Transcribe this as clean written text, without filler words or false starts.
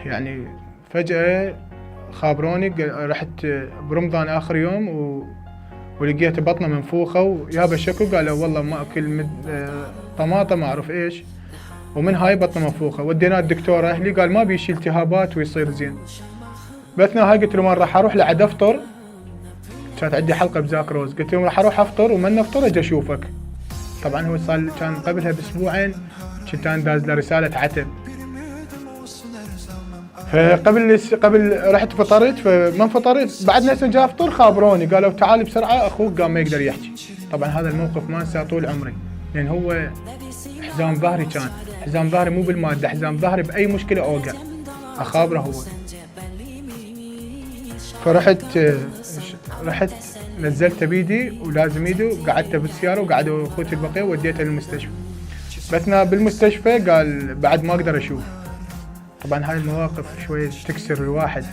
يعني فجأة خابروني، رحت برمضان آخر يوم ولقيت بطنه منفوخة ويابا شكو، قالوا والله ما أكل طماطم ما أعرف إيش، ومن هاي بطنه منفوخة. وديناه الدكتور أهلي قال ما بيشي التهابات ويصير زين. بأثناء هاي قلت له وين راح أروح لعد أفطر، كانت عندي حلقة بزاك روز، قلت له راح أروح أفطر ومن أفطر أجي أشوفك. طبعا هو صار كان قبلها بأسبوعين كنت أنا داز له رسالة عتب. قبل رحت فطرت، فمن فطرت بعد نفس جاء افطر خابروني قالوا تعال بسرعه اخوك قام ما يقدر يحكي. طبعا هذا الموقف ما انساه طول عمري، لان هو حزام ظهري، كان حزام ظهري مو بالماده، حزام ظهري باي مشكله اوقع اخابره هو. رحت نزلته بيدي ولازم ايده وقعدته بالسياره وقعدوا اخوتي البقيه وديته للمستشفى. بثنا بالمستشفى قال بعد ما اقدر اشوف. طبعا هاي المواقف شوي تكسر الواحد.